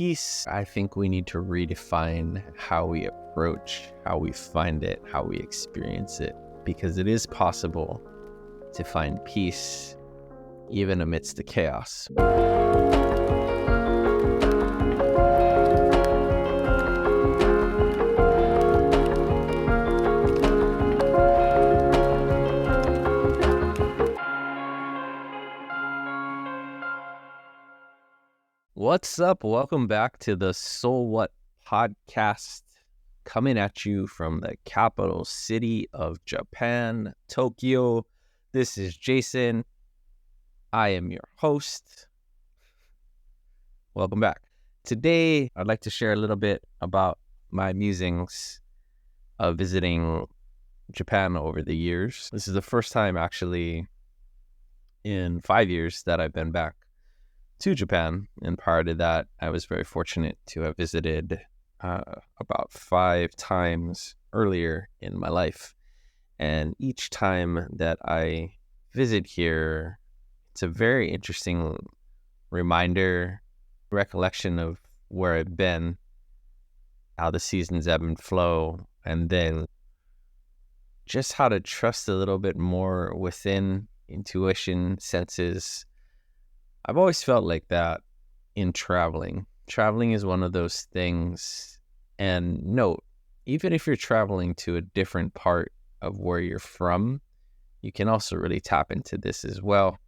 Peace, I think we need to redefine how we approach, how we find it, how we experience it, because it is possible to find peace even amidst the chaos. What's up? Welcome back to the soulxwhat podcast, coming at you from the capital city of Japan, Tokyo. This is Jason. I am your host. Welcome back. Today, I'd like to share a little bit about my musings of visiting Japan over the years. This is the first time actually in 5 years that I've been back to Japan, and prior to that, I was very fortunate to have visited about 5 times earlier in my life. And each time that I visit here, it's a very interesting reminder, recollection of where I've been, how the seasons ebb and flow, and then just how to trust a little bit more within intuition, senses. I've always felt like that in traveling. Traveling is one of those things, and note, even if you're traveling to a different part of where you're from, you can also really tap into this as well.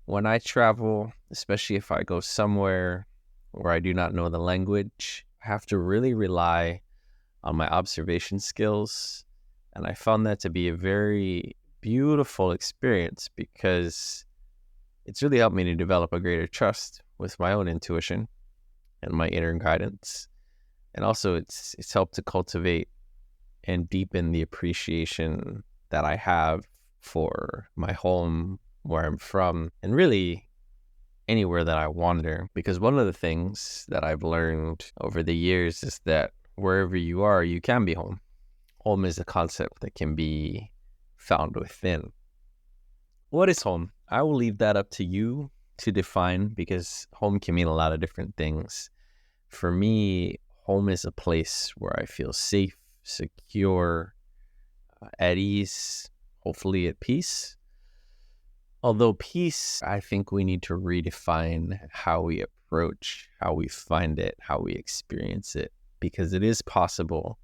When I travel, especially if I go somewhere where I do not know the language, I have to really rely on my observation skills, and I found that to be a very beautiful experience because it's really helped me to develop a greater trust with my own intuition and my inner guidance. And also it's helped to cultivate and deepen the appreciation that I have for my home, where I'm from, and really anywhere that I wander. Because one of the things that I've learned over the years is that wherever you are, you can be home. Home is a concept that can be found within. What is home? I will leave that up to you to define, because home can mean a lot of different things. For me, home is a place where I feel safe, secure, at ease, hopefully at peace. Although peace, I think we need to redefine how we approach, how we find it, how we experience it, because it is possible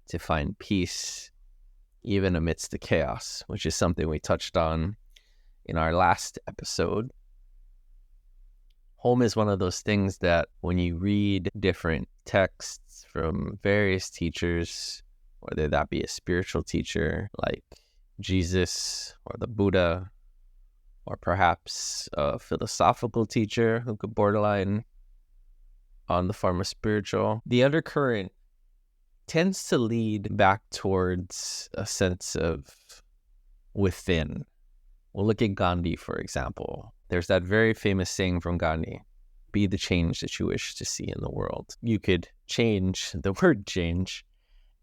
to find peace even amidst the chaos, which is something we touched on in our last episode. Home is one of those things that when you read different texts from various teachers, whether that be a spiritual teacher like Jesus or the Buddha, or perhaps a philosophical teacher who could borderline on the form of spiritual, the undercurrent tends to lead back towards a sense of within. We'll look at Gandhi, for example. There's that very famous saying from Gandhi, be the change that you wish to see in the world. You could change the word change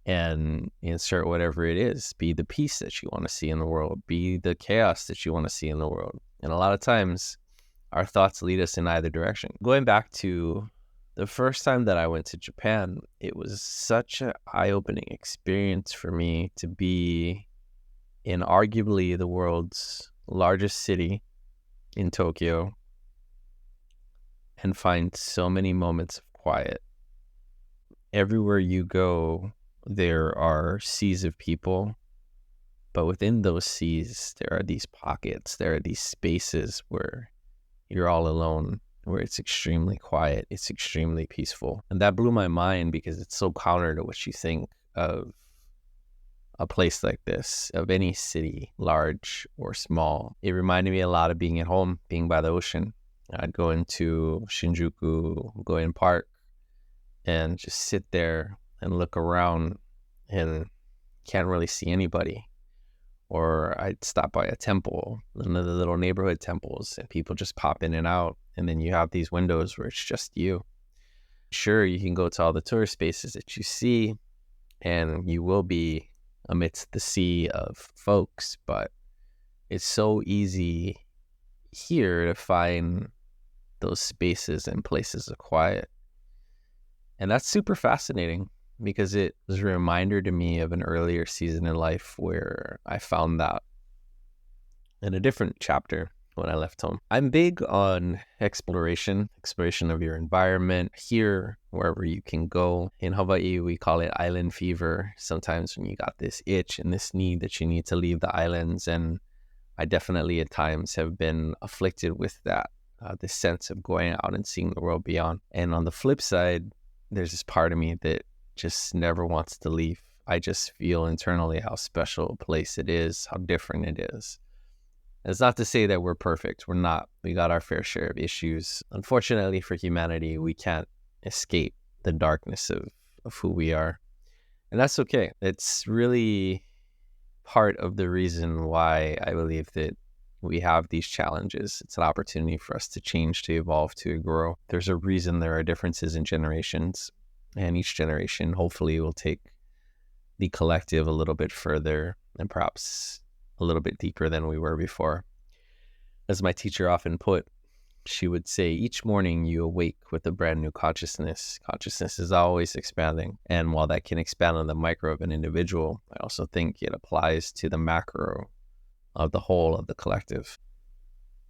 and insert whatever it is. Be the peace that you want to see in the world. Be the chaos that you want to see in the world. And a lot of times, our thoughts lead us in either direction. Going back to the first time that I went to Japan, it was such an eye-opening experience for me to be in arguably the world's largest city in Tokyo and find so many moments of quiet. Everywhere you go, there are seas of people, but within those seas, there are these pockets, there are these spaces where you're all alone, where it's extremely quiet, it's extremely peaceful. And that blew my mind because it's so counter to what you think of a place like this, of any city, large or small. It reminded me a lot of being at home, being by the ocean. I'd go into Shinjuku, Goen Park, and just sit there and look around and can't really see anybody. Or I'd stop by a temple, one of the little neighborhood temples, and people just pop in and out. And then you have these windows where it's just you. Sure, you can go to all the tourist spaces that you see, and you will be amidst the sea of folks, but it's so easy here to find those spaces and places of quiet. And that's super fascinating because it was a reminder to me of an earlier season in life where I found that in a different chapter when I left home. I'm big on exploration of your environment, here, wherever you can go. In Hawaii, we call it island fever. Sometimes when you got this itch and this need that you need to leave the islands. And I definitely at times have been afflicted with that, this sense of going out and seeing the world beyond. And on the flip side, there's this part of me that just never wants to leave. I just feel internally how special a place it is, how different it is. It's not to say that we're perfect. We're not. We got our fair share of issues. Unfortunately for humanity, we can't escape the darkness of who we are. And that's okay. It's really part of the reason why I believe that we have these challenges. It's an opportunity for us to change, to evolve, to grow. There's a reason there are differences in generations, and each generation hopefully will take the collective a little bit further and perhaps a little bit deeper than we were before. As my teacher often put, she would say, each morning you awake with a brand new consciousness. Consciousness is always expanding. And while that can expand on the micro of an individual, I also think it applies to the macro of the whole of the collective.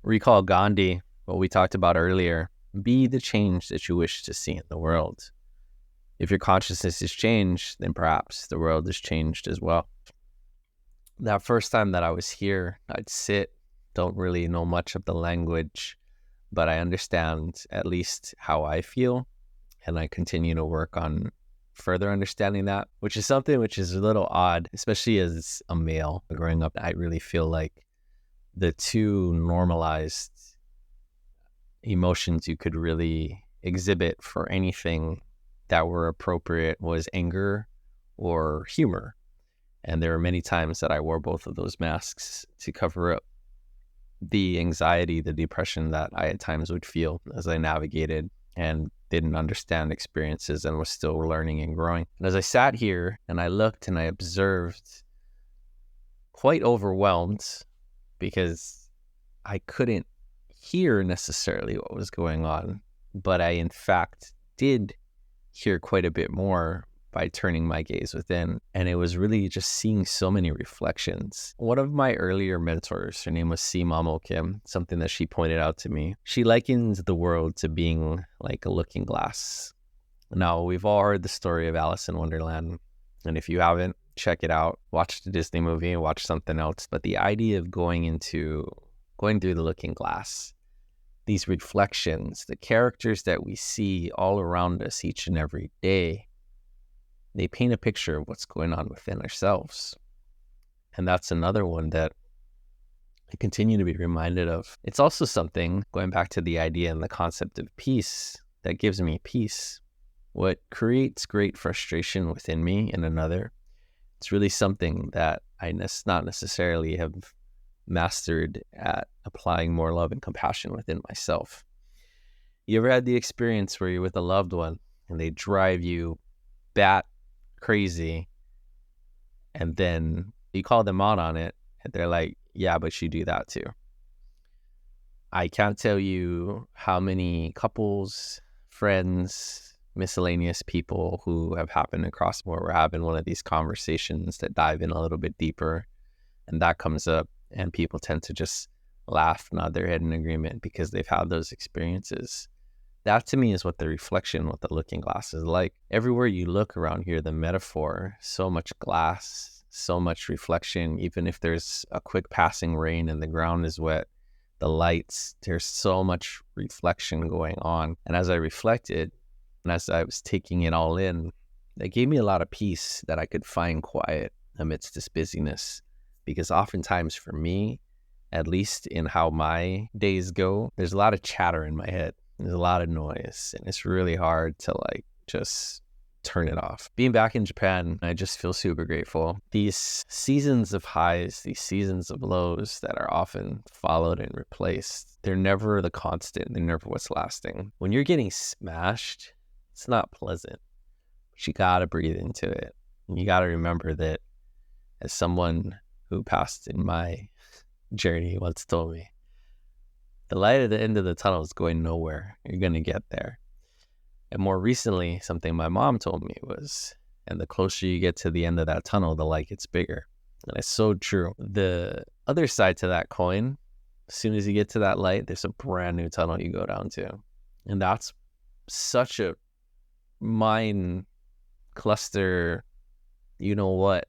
Recall Gandhi, what we talked about earlier. Be the change that you wish to see in the world. If your consciousness is changed, then perhaps the world is changed as well. That first time that I was here, I'd sit, don't really know much of the language, but I understand at least how I feel, and I continue to work on further understanding that, which is something which is a little odd, especially as a male. Growing up, I really feel like the two normalized emotions you could really exhibit for anything that were appropriate was anger or humor. And there were many times that I wore both of those masks to cover up the anxiety, the depression that I at times would feel as I navigated and didn't understand experiences and was still learning and growing. And as I sat here and I looked and I observed, quite overwhelmed because I couldn't hear necessarily what was going on, but I in fact did hear quite a bit more by turning my gaze within. And it was really just seeing so many reflections. One of my earlier mentors, her name was C. Mamo Kim, something that she pointed out to me. She likens the world to being like a looking glass. Now, we've all heard the story of Alice in Wonderland. And if you haven't, check it out. Watch the Disney movie, watch something else. But the idea of going through the looking glass, these reflections, the characters that we see all around us each and every day, they paint a picture of what's going on within ourselves. And that's another one that I continue to be reminded of. It's also something, going back to the idea and the concept of peace, that gives me peace. What creates great frustration within me in another, it's really something that I not necessarily have mastered at applying more love and compassion within myself. You ever had the experience where you're with a loved one and they drive you bat crazy, and then you call them out on it and they're like, yeah, but you do that too? I can't tell you how many couples, friends, miscellaneous people who have happened across where we're having one of these conversations that dive in a little bit deeper, and that comes up and people tend to just laugh, nod their head in agreement because they've had those experiences. That to me is what the reflection, what the looking glass is like. Everywhere you look around here, the metaphor, so much glass, so much reflection. Even if there's a quick passing rain and the ground is wet, the lights, there's so much reflection going on. And as I reflected, and as I was taking it all in, it gave me a lot of peace that I could find quiet amidst this busyness. Because oftentimes for me, at least in how my days go, there's a lot of chatter in my head. There's a lot of noise, and it's really hard to just turn it off. Being back in Japan, I just feel super grateful. These seasons of highs, these seasons of lows that are often followed and replaced, they're never the constant. They're never what's lasting. When you're getting smashed, it's not pleasant, but you gotta breathe into it. And you gotta remember that, as someone who passed in my journey once told me, the light at the end of the tunnel is going nowhere. You're going to get there. And more recently, something my mom told me was, and the closer you get to the end of that tunnel, the light gets bigger. And it's so true. The other side to that coin, as soon as you get to that light, there's a brand new tunnel you go down to. And that's such a mind cluster, you know what,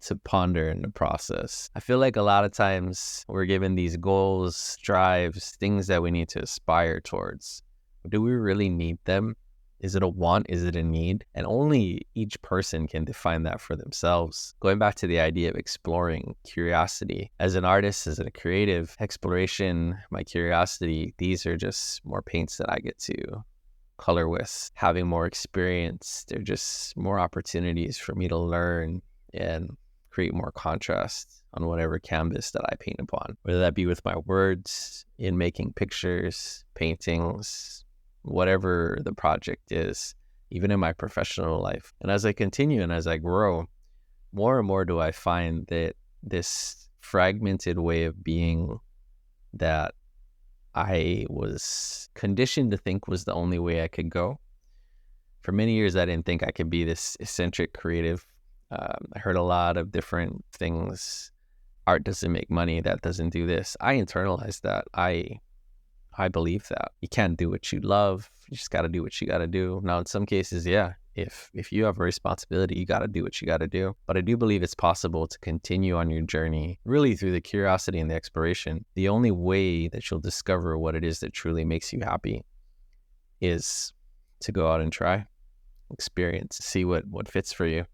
to ponder in the process. I feel like a lot of times we're given these goals, drives, things that we need to aspire towards. Do we really need them? Is it a want? Is it a need? And only each person can define that for themselves. Going back to the idea of exploring, curiosity. As an artist, as a creative, exploration, my curiosity, these are just more paints that I get to color with. Having more experience, they're just more opportunities for me to learn and create more contrast on whatever canvas that I paint upon. Whether that be with my words, in making pictures, paintings, whatever the project is, even in my professional life. And as I continue and as I grow, more and more do I find that this fragmented way of being that I was conditioned to think was the only way I could go. For many years, I didn't think I could be this eccentric creative. I heard a lot of different things. Art doesn't make money. That doesn't do this. I internalized that. I believe that you can't do what you love. You just got to do what you got to do. Now, in some cases, yeah, if you have a responsibility, you got to do what you got to do. But I do believe it's possible to continue on your journey, really through the curiosity and the exploration. The only way that you'll discover what it is that truly makes you happy is to go out and try, experience, see what fits for you.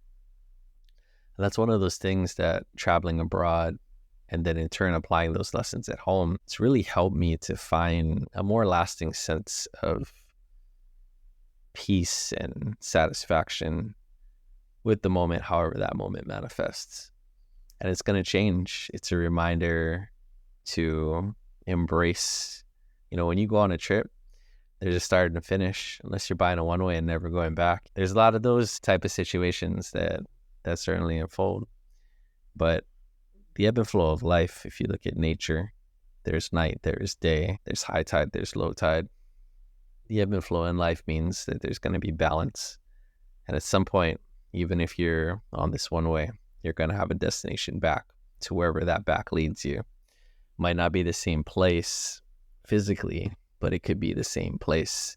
And that's one of those things that traveling abroad and then in turn applying those lessons at home, it's really helped me to find a more lasting sense of peace and satisfaction with the moment, however that moment manifests. And it's going to change. It's a reminder to embrace, when you go on a trip, there's a start and a finish, unless you're buying a one-way and never going back. There's a lot of those type of situations that certainly unfold. But the ebb and flow of life, if you look at nature, there's night, there's day, there's high tide, there's low tide. The ebb and flow in life means that there's going to be balance. And at some point, even if you're on this one way, you're going to have a destination back to wherever that back leads you. Might not be the same place physically, but it could be the same place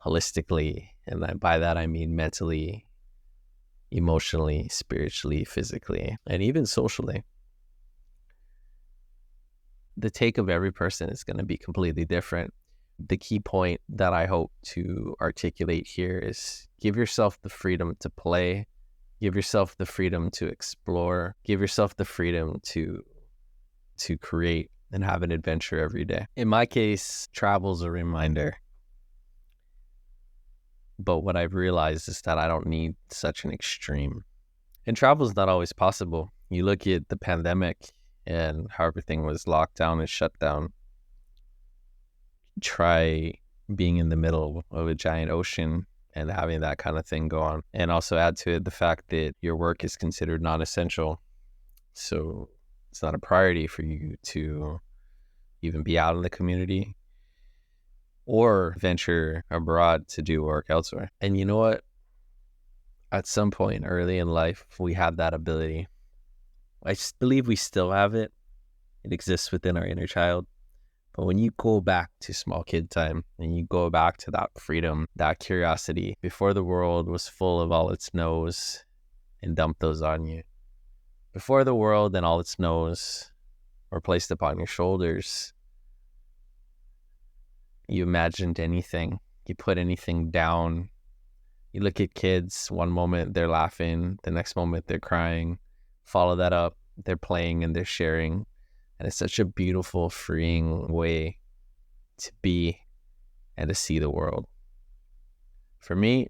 holistically. And by that, I mean mentally, emotionally, spiritually, physically, and even socially. The take of every person is going to be completely different. The key point that I hope to articulate here is give yourself the freedom to play, give yourself the freedom to explore, give yourself the freedom to create and have an adventure every day. In my case, travel's a reminder. But what I've realized is that I don't need such an extreme. And travel is not always possible. You look at the pandemic and how everything was locked down and shut down. Try being in the middle of a giant ocean and having that kind of thing go on. And also add to it the fact that your work is considered non-essential. So it's not a priority for you to even be out in the community or venture abroad to do work elsewhere. And you know what? At some point early in life, we had that ability. I believe we still have it. It exists within our inner child. But when you go back to small kid time and you go back to that freedom, that curiosity, before the world was full of all its no's and dumped those on you, before the world and all its no's were placed upon your shoulders, you imagined anything, you put anything down. You look at kids, one moment they're laughing, the next moment they're crying. Follow that up, they're playing and they're sharing. And it's such a beautiful, freeing way to be and to see the world. For me,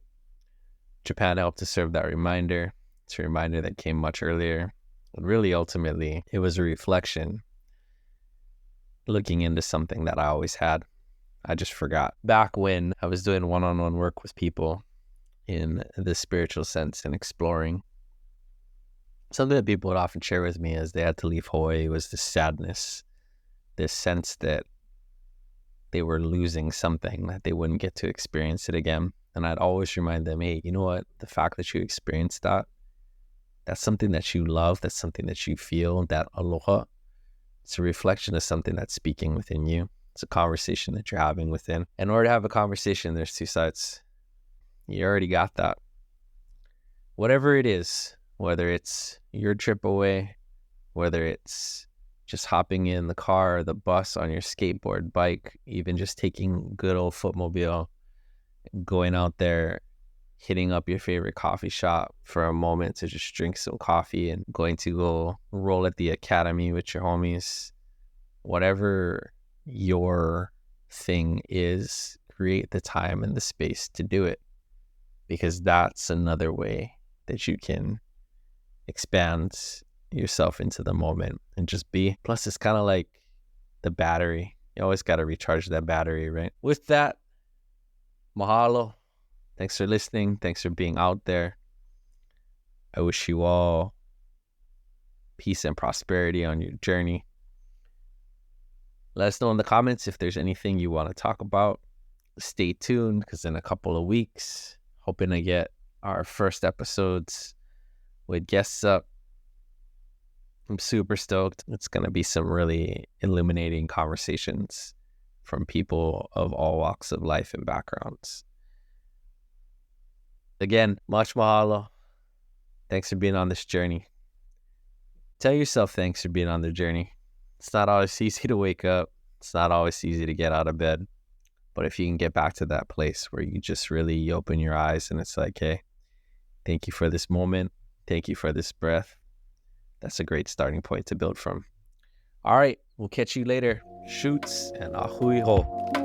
Japan helped to serve that reminder. It's a reminder that came much earlier. And really, ultimately, it was a reflection looking into something that I always had. I just forgot. Back when I was doing one-on-one work with people in the spiritual sense and exploring, something that people would often share with me as they had to leave Hawaii was this sadness, this sense that they were losing something, that they wouldn't get to experience it again. And I'd always remind them, hey, you know what? The fact that you experienced that, that's something that you love. That's something that you feel, that aloha. It's a reflection of something that's speaking within you. It's a conversation that you're having within. In order to have a conversation, there's two sides. You already got that. Whatever it is, whether it's your trip away, whether it's just hopping in the car or the bus on your skateboard, bike, even just taking good old footmobile, going out there, hitting up your favorite coffee shop for a moment to just drink some coffee and going to go roll at the academy with your homies. Whatever your thing is, create the time and the space to do it, because that's another way that you can expand yourself into the moment and just be. Plus, it's kind of like the battery. You always got to recharge that battery, right? With that, mahalo. Thanks for listening. Thanks for being out there. I wish you all peace and prosperity on your journey. Let us know in the comments if there's anything you want to talk about. Stay tuned, because in a couple of weeks, hoping to get our first episodes with guests up. I'm super stoked. It's going to be some really illuminating conversations from people of all walks of life and backgrounds. Again, much mahalo. Thanks for being on this journey. Tell yourself thanks for being on the journey. It's not always easy to wake up. It's not always easy to get out of bed. But if you can get back to that place where you just really open your eyes and it's like, hey, thank you for this moment. Thank you for this breath. That's a great starting point to build from. All right, we'll catch you later. Shoots and ahui ho.